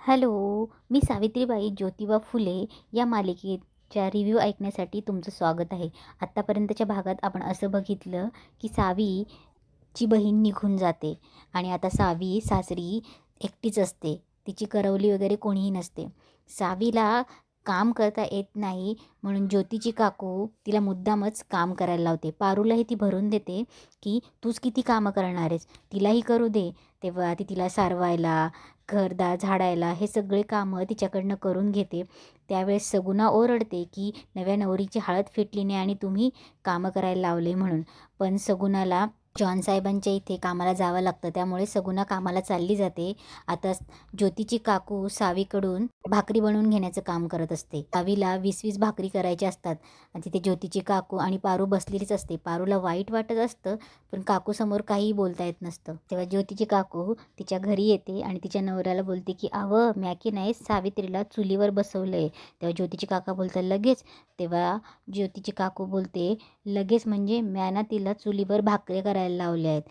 Hello, मी सावित्रीबाई ज्योतिबा फुले या मालिकेच्या review ऐकण्यासाठी तुमचं स्वागत आहे. आत्तापर्यंतच्या भागात आपण असं बघितलं की सावीची बहीण निघून जाते आणि आता सावी सासरी एकटीच असते. तिची करवली वगैरे कोणीही नसते. सावीला काम करता येत नाही म्हणून ज्योतीची काकू तिला मुद्दामच काम करायला लावते. पारूलाही ती भरून देते की तूच किती कामं करणार आहेस, तिलाही करू दे. तेव्हा ती तिला सारवायला, घरदार झाडायला हे सगळे कामं तिच्याकडनं करून घेते. त्यावेळेस सगुणा ओरडते की नव्या नवरीची हळद फिटली नाही आणि तुम्ही कामं करायला लावले म्हणून. पण सगुणाला जॉन साहेबांच्या इथे कामाला जावं लागतं, त्यामुळे सगुणा कामाला चालली जाते. आता ज्योतीची काकू सावीकडून भाकरी बनवून घेण्याचं काम करत असते. सावीला 20-20 भाकरी करायच्या असतात आणि तिथे ज्योतीची काकू आणि पारू बसलेलीच असते. पारूला वाईट वाटत असतं, पण काकूसमोर काहीही बोलता येत नसतं. तेव्हा ज्योतीची काकू तिच्या घरी येते आणि तिच्या नवऱ्याला बोलते की मॅकी नाही सावित्रीला चुलीवर बसवलंय. तेव्हा ज्योतीची काका बोलतात लगेच. तेव्हा ज्योतीची काकू बोलते लगेच म्हणजे म्याना तिला चुलीवर भाकऱ्या करायला लावल्या आहेत.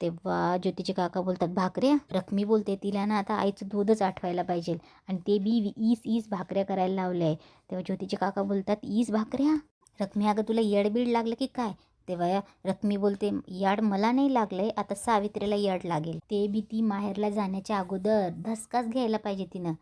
तेव्हा ज्योतीचे काका बोलतात भाकऱ्या. रखमी बोलते तिला ना आता आईचं दूधच आठवायला पाहिजे आणि ते बी 20 भाकऱ्या करायला लावल्या आहे. तेव्हा ज्योतीचे काका बोलतात 20 भाकऱ्या. रखमी अगं तुला येडबीड लागलं की काय. तेव्हा रखमी बोलते याड मला नाही लागलंय, आता सावित्रीला याड लागेल. ते बी ती माहेरला जाण्याच्या अगोदर धसकाच घ्यायला पाहिजे तिनं,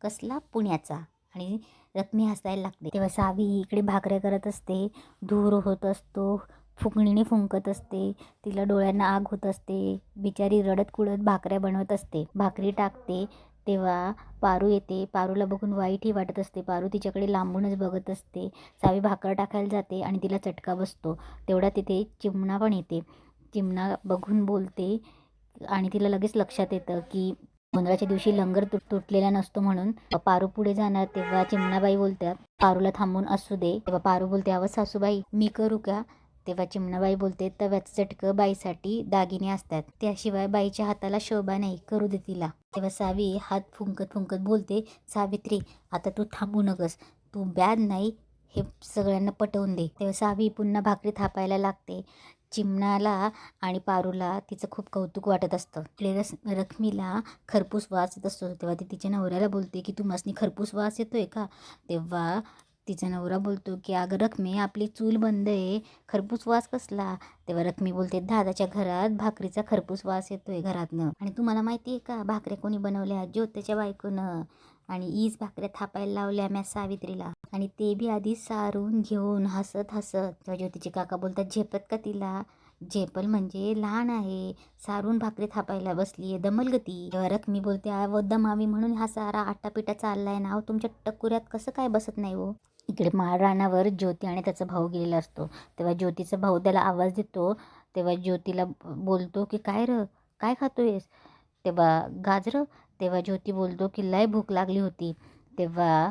कसला पुण्याचा. आणि रखमी हसायला लागते. तेव्हा सावी इकडे भाकऱ्या करत असते, धूर होत असतो, फुकणीने फुंकत असते, तिला डोळ्यांना आग होत असते. बिचारी रडत कुडत भाकऱ्या बनवत असते, भाकरी टाकते. तेव्हा पारू येते. पारूला बघून वाईटही वाटत असते. पारू तिच्याकडे लांबूनच बघत असते. सावी भाकर टाकायला जाते आणि तिला चटका बसतो. तेवढा तिथे चिमणा पण येते. चिमणा बघून बोलते आणि तिला लगेच लक्षात येतं की गोंधळाच्या दिवशी लंगर तुटलेला नसतो म्हणून. पारू पुढे जाणार तेव्हा चिमणाबाई बोलतात पारूला थांबून असू दे. तेव्हा पारू बोलते अव सासूबाई मी करू का. तेव्हा चिमणाबाई बोलते तव्याचं चटकं बाईसाठी दागिने असतात, त्याशिवाय बाईच्या हाताला शोभा नाही, करू दे तिला. तेव्हा सावी हात फुंकत फुंकत बोलते सावित्री आता तू थांबू नकस, तू ब्याद नाही हे सगळ्यांना पटवून दे. तेव्हा सावी पुन्हा भाकरी थापायला लागते. चिमणाला आणि पारूला तिचं खूप कौतुक वाटत असतं. रखमीला खरपूस वास येत असतो. तेव्हा ती तिच्या नवऱ्याला बोलते की तू मसनी खरपूस वास येतोय का. तेव्हा तिचा नवरा बोलतो की अगं रखमी आपली चूल बंद आहे, खरपूस वास कसला. तेव्हा रखमी बोलते दादाच्या घरात भाकरीचा खरपूस वास येतोय घरातनं, आणि तुम्हाला माहिती आहे का भाकऱ्या कोणी बनवल्या, ज्योतीच्या बायकोनं. आणि 20 भाकऱ्या थापायला लावल्या म्या सावित्रीला, आणि ते बी आधी सारून घेऊन हसत हसत. तेव्हा ज्योतीचे काका बोलतात झेपत का तिला, झेपल म्हणजे लहान आहे, सारून भाकरी थापायला बसली आहे, दमल गती. तेव्हा रखमी बोलते व दमावी म्हणून हा सारा आटापिटा चाललाय ना, तुमच्या टकुऱ्यात कसं काय बसत नाही हो. इकडे रानावर ज्योती आणि त्याचा भाऊ गेलेला असतो. तेव्हा ज्योतीचा भाऊ त्याला आवाज देतो. तेव्हा ज्योतीला बोलतो की काय र काय खातोयस. तेव्हा गाजरं. तेव्हा ज्योती बोलतो की लय भूक लागली होती. तेव्हा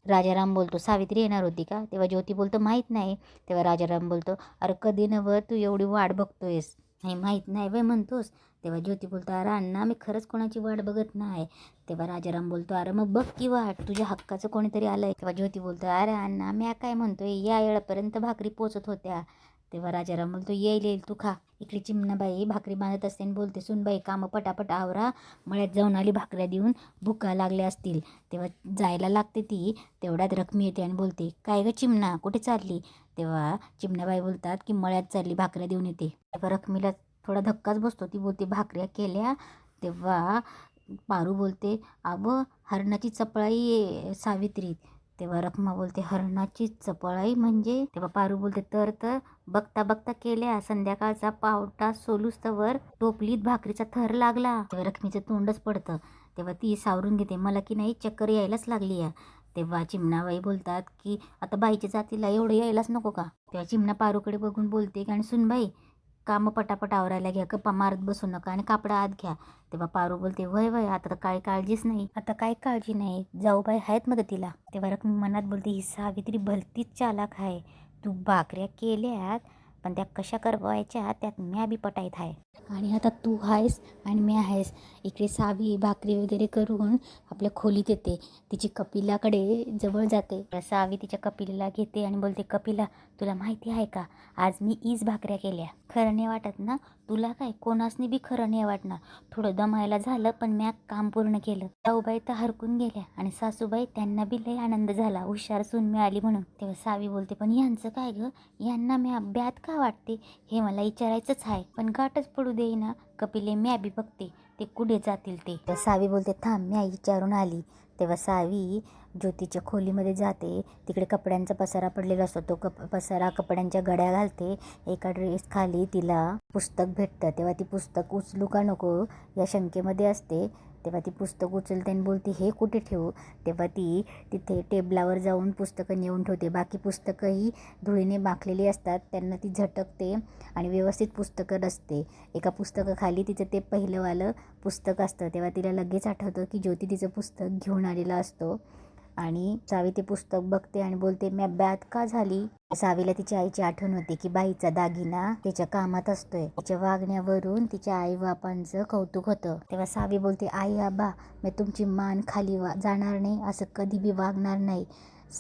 राजाराम बोलतो सावित्री येणार होती का. तेव्हा ज्योती बोलतो माहीत नाही. तेव्हा राजाराम बोलतो अरे कधी नव्ह तू एवढी वाट बघतोयस नाही माहीत नाही वय म्हणतोस. तेव्हा ज्योती बोलतो अरे अण्णा मी खरंच कोणाची वाट बघत नाही. तेव्हा राजाराम बोलतो अरे मग बघ की वाट, तुझ्या हक्काचं कोणीतरी आलंय. तेव्हा ज्योती बोलतो अरे अण्णा मी काय म्हणतोय या येळापर्यंत भाकरी पोचत होत्या. तेव्हा राजाराम बोलतो येईल तू खा. इकडे चिमणाबाई भाकरी बांधत असते आणि बोलते सुनबाई कामं पटापट आवरा, मळ्यात जाऊन आली भाकऱ्या देऊन, भुका लागल्या असतील. तेव्हा जायला लागते ती. तेवढ्यात रखमी येते आणि बोलते काय ग चिमणा कुठे चालली. तेव्हा चिमणाबाई बोलतात की मळ्यात चालली भाकऱ्या देऊन येते. तेव्हा रखमीला थोडा धक्काच बसतो. ती बोलते भाकऱ्या केल्या. तेव्हा पारू बोलते हरणाची चपळाई सावित्री. तेव्हा रखमा बोलते हरणाची चपळाई म्हणजे. तेव्हा पारू बोलते तर बघता बघता केल्या, संध्याकाळचा पावटा सोलूस्तवर टोपलीत भाकरीचा थर लागला. तेव्हा रखमीचं तोंडच पडतं. तेव्हा ती सावरून घेते मला की नाही चक्कर यायलाच लागली आहे. तेव्हा चिमणाबाई बोलतात की आता बाईच्या जातीला एवढं यायलाच नको का. तेव्हा चिमणा पारूकडे बघून बोलते आणि सुनबाई कामं पटापट आवरायला घ्या, गप्पा मारत बसू नका आणि कापडा आत घ्या. तेव्हा पारू बोलते वय वय आता तर काय काळजीच नाही, आता काय काळजी नाही, जाऊबाई आहेत मदतीला. तेव्हा रखमी मनात बोलते ही सावित्री भलतीच चालाक आहे, तू भाकऱ्या केल्यात पण त्या कशा करवायच्या त्यात म्या बी पटाईत आहे, आणि आता तू आहेस आणि मी आहेस. इकडे सावी भाकरी वगैरे करून आपल्या खोलीत येते. तिची कपिलाकडे जवळ जाते. सावी तिच्या कपिलाला घेते आणि बोलते कपिला तुला माहिती आहे का आज मी 20 भाकऱ्या केल्या. खरं नाही वाटत ना, तुला काय कोणासनी बी खरं नाही वाटणार. थोडं दमायला झालं पण म्या काम पूर्ण केलं. जाऊबाई तर हरकून गेल्या आणि सासूबाई त्यांना बी लय आनंद झाला हुशार सून मिळाली म्हणून. तेव्हा सावी बोलते पण यांचं काय ग, यांना म्या ब्यात का वाटते हे मला विचारायचंच आहे. पण गाठच पडू देईना. कपिले म्या बी बघते ते कुठे जातील ते. सावी बोलते थांब म्या विचारून आली. तेव्हा सावी ज्योतीच्या खोलीमध्ये जाते. तिकडे कपड्यांचा पसारा पडलेला असतो. तो पसारा कपड्यांच्या घड्या घालते. एका ड्रेस खाली तिला पुस्तक भेटतं. तेव्हा ती पुस्तक उचलू का नको या शंकेमध्ये असते. तेव्हा ती पुस्तक उचलते आणि बोलते हे कुठे ठेवू. तेव्हा ती तिथे टेबलावर जाऊन पुस्तकं नेऊन ठेवते. बाकी पुस्तकंही धुळीने माखलेली असतात. त्यांना ती झटकते आणि व्यवस्थित पुस्तकं रचते. एका पुस्तकाखाली तिचं ते पहिलंवालं पुस्तक असतं. तेव्हा तिला लगेच आठवतं की ज्योती तिचं पुस्तक घेऊन आलेला असतो. आणि सावी ते पुस्तक बघते आणि बोलते म्या ब्यात का झाली. सावीला तिच्या आईची आठवण होते की बाईचा दागिना तिच्या कामात असतोय. तिच्या वागण्यावरून तिच्या आई बापांचं कौतुक होतं. तेव्हा सावी बोलते आई आबा मी तुमची मान खाली जाणार नाही. असं कधी बी वागणार नाही.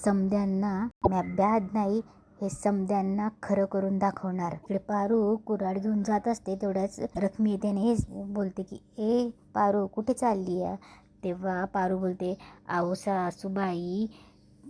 समद्यांना म्या ब्याद नाही हे समद्यांना खरं करून दाखवणार. इकडे पारू कुऱ्हाड घेऊन जात असते. तेवढ्याच रखमी येते आणि बोलते की ए पारू कुठे चालली आहे. तेव्हा पारू बोलते आहो सासूबाई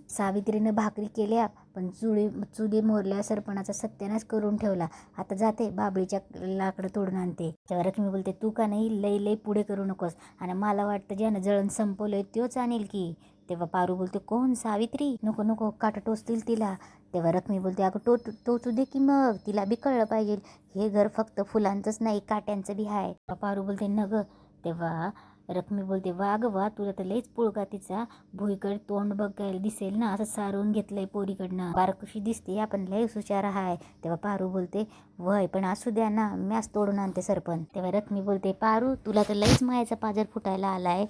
सावित्रीनं भाकरी केल्या पण चुली मोरल्या सरपणाचा सत्यानाश करून ठेवला. आता जाते बाबळीच्या लाकडं तोडून आणते. तेव्हा रखमी बोलते तू का नाही लई लई पुढे करू नकोस आणि मला वाटतं ज्यानं जळण संपवलंय त्योच आणेल की. तेव्हा पारू बोलते कोण सावित्री. नको नको काटा टोचतील तिला. तेव्हा रखमी बोलते अगं टोचू दे की मग तिला बी कळलं पाहिजे हे घर फक्त फुलांचंच नाही काट्यांचं बी आहे. पारू बोलते न ग. तेव्हा रखमी बोलते वा ग वा तुला तर लईच पुळका तिचा भुईकडे तोंड बघायला दिसेल ना असं सारून घेतलंय पोरीकडनं. बारकशी दिसते आपण लईच हुशार आहे. तेव्हा पारू बोलते वय पण असू द्या ना मॅच तोडून आणते सरपण. तेव्हा रखमी बोलते पारू तुला तर लईच मायाचा पाजर फुटायला आलाय.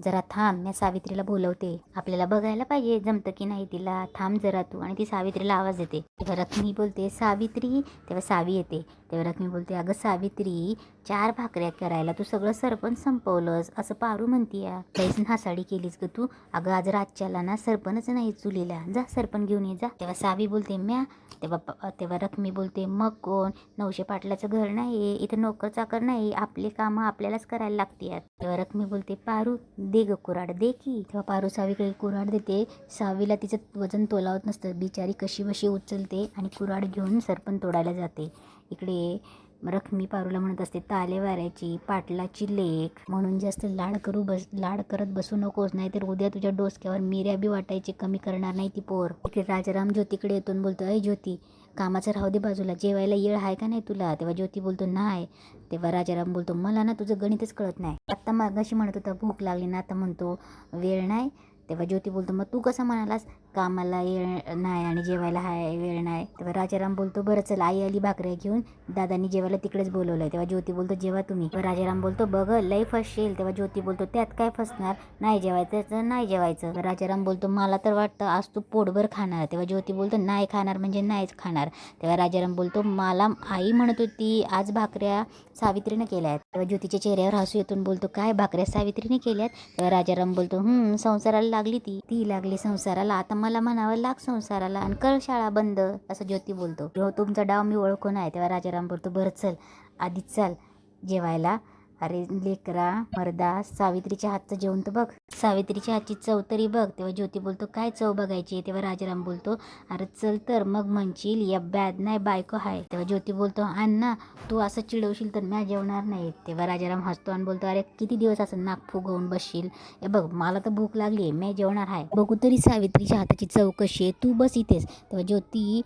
जरा थांब मी सावित्रीला बोलवते. आपल्याला बघायला पाहिजे जमतं की नाही तिला. थांब जरा तू. आणि ती सावित्रीला आवाज देते. तेव्हा रखमी बोलते सावित्री. तेव्हा सावी येते. तेव्हा रखमी बोलते अगं सावित्री 4 भाकऱ्या करायला तू सगळं सरपण संपवलंस असं पारू म्हणतीया. लईच नासाडी केलीस ग तू. अगं आज रातच्याला ना सरपणच नाही चुलीला. जा सरपण घेऊन ये जा. तेव्हा सावी बोलते म्या. तेव्हा रखमी बोलते मग कोण. 900 पाटलाचं घर नाही इथं नोकर चाकर नाही. आपली कामं आपल्यालाच करायला लागतात. तेव्हा रखमी बोलते पारू दे ग कुऱ्हाड दे की. तेव्हा पारू सावीकडे कुऱ्हाड देते. सावीला तिचं वजन तोलावत नसतं. बिचारी कशी बशी उचलते आणि कुऱ्हाड घेऊन सरपण तोडायला जाते. इकडे रखमी पारूला म्हणत असते तालेवाऱ्याची पाटलाची लेख म्हणून जास्त लाड करत बसू नकोस नाहीतर उद्या तुझ्या डोसक्यावर मिऱ्या बी वाटायची कमी करणार नाही ती पोर. इकडे राजाराम ज्योतीकडे येतो बोलतो अय ज्योती कामाचं राहू दे बाजूला जेवायला येळ आहे का नाही तुला. तेव्हा ज्योती बोलतो नाही. तेव्हा राजाराम बोलतो मला ना तुझं गणितच कळत नाही. आत्ता मागाशी म्हणत होता भूक लागली ना आता म्हणतो वेळ नाही. तेव्हा ज्योती बोलतो मग तू कसं म्हणालास कामाला येळ नाही आणि जेवायला हाय वेळ नाही. तेव्हा राजाराम बोलतो बरं चल आई आली भाकऱ्या घेऊन दादांनी जेवायला तिकडेच बोलवलंय. तेव्हा ज्योती बोलतो जेवा तुम्ही. राजाराम बोलतो बघ लई फसशील. तेव्हा ज्योती बोलतो त्यात काय फसणार नाही जेवायचं नाही जेवायचं. राजाराम बोलतो मला तर वाटतं आज तू पोटभर खाणार. तेव्हा ज्योती बोलतो नाही खाणार म्हणजे नाहीच खाणार. तेव्हा राजाराम बोलतो मला आई म्हणत होती आज भाकऱ्या सावित्रीने केल्या आहेत. तेव्हा ज्योतीच्या चेहऱ्यावर हसू येतून बोलतो काय भाकऱ्या सावित्रीने केल्यात. तेव्हा राजाराम बोलतो संसाराला लागली ती लागली संसाराला आता मला म्हणावं लाग संसाराला आणि कर शाळा बंद असं ज्योती बोलतो. तुमचा डाव मी ओळखून आहे. तेव्हा राजाराम बोलतो बरं चल आधीच चल जेवायला. अरे लेकरा मर्दा सावित्रीच्या हातचं जेवण तर बघ. सावित्रीच्या हातची चव तरी बघ. तेव्हा ज्योती बोलतो काय चव बघायची. तेव्हा राजाराम बोलतो अरे चल तर मग म्हणशील या बॅद नाही बायको आहे. तेव्हा ज्योती बोलतो अण्णा तू असं चिडवशील तर मी जेवणार नाही. तेव्हा राजाराम हसतो आणि बोलतो अरे किती दिवस असं नाक फुगवून बसशील. हे बघ मला तर भूक लागली आहे मी जेवणार आहे. बघू तरी सावित्रीच्या हाताची चव कशी आहे तू बस इथेच. तेव्हा ज्योती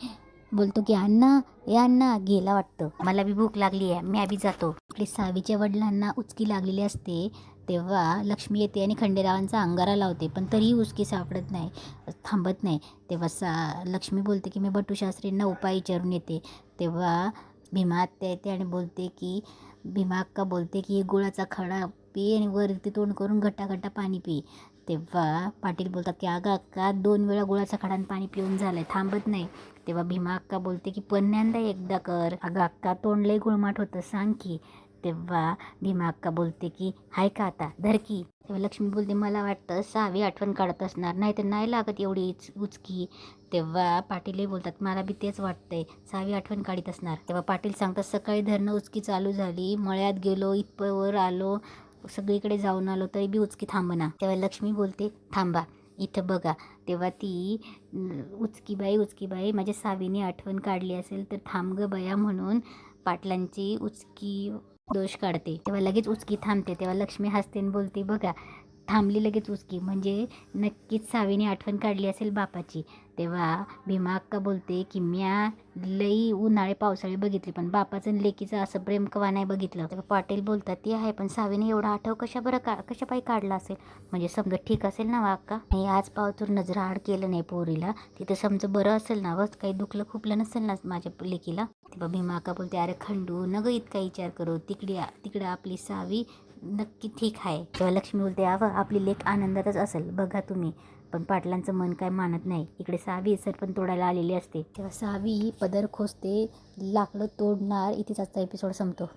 बोलतो की अण्णा गेला वाटतं मला बी भूक लागली आहे मी बी जातो. आपली सावीच्या वडिलांना उचकी लागलेली असते. तेव्हा लक्ष्मी येते आणि खंडेरावांचा अंगारा लावते पण तरीही उचकी सापडत नाही थांबत नाही. तेव्हा लक्ष्मी बोलते की मी बटूशास्त्रींना उपाय विचारून येते. तेव्हा भीमा आत्या येते आणि बोलते की भीमा अक्का बोलते की गुळाचा खडा पी आणि वरती तोंड करून घट्टा पाणी पी. तेव्हा पाटील बोलतात की अगं अक्का 2 वेळा गुळाचा खडा आणि पाणी पिऊन झालंय थांबत नाही. तेव्हा भीमा अक्का बोलते की पुन्यांदा एकदा कर. अगं अक्का तोंड लय गुळमाट होतं सांग की. तेव्हा भीमा अक्का बोलते की हाय का आता धर की. तेव्हा लक्ष्मी बोलते मला वाटतं सावी आठवण काढत असणार, नाही तर नाही लागत एवढी उचकी. तेव्हा पाटीलही बोलतात मला बी तेच वाटतंय, सावी आठवण काढत असणार. तेव्हा पाटील सांगतात सकाळी धरणं उचकी चालू झाली, मळ्यात गेलो, इथपर आलो, सगळीकडे जाऊन आलो तरी बी उचकी थांबना. तेव्हा लक्ष्मी बोलते थांबा इथं बघा. तेव्हा ती उचकीबाई माझ्या सावीने आठवण काढली असेल तर थांब ग बया म्हणून पाटलांची उचकी दोष काढते. तेव्हा लगेच उचकी थांबते. तेव्हा लक्ष्मी हसते आणि बोलते बघा थांबली लगेच उचकी, म्हणजे नक्कीच सावीने आठवण काढली असेल बापाची. तेव्हा भीमा अक्का बोलते की म्या लई उन्हाळे पावसाळे बघितले पण बापाचं आणि लेकीचं असं प्रेम कवा नाही बघितलं. तेव्हा पाटील बोलतात ते आहे पण सावीने एवढा आठव कशा पायी काढला असेल, म्हणजे समजा ठीक असेल ना वाक्का. नाही आज पावतूर नजर आड केलं नाही पोरीला, तिथं समजा बरं असेल ना व काही दुखलं खुपलं नसेल ना माझ्या लेकीला. तेव्हा भीमा अक्का बोलते अरे खंडू नग इतका विचार करू, तिकडे आपली सावी नक्की ठीक आहे. तेव्हा लक्ष्मी बोलते आपली लेक आनंदातच असेल बघा तुम्ही, पण पाटलांचं मन काय मानत नाही. इकडे सावी सरपण तोडायला आलेली असते. तेव्हा सावी पदर खोचते, लाकडं तोडणार. इथेच आजचा एपिसोड संपतो.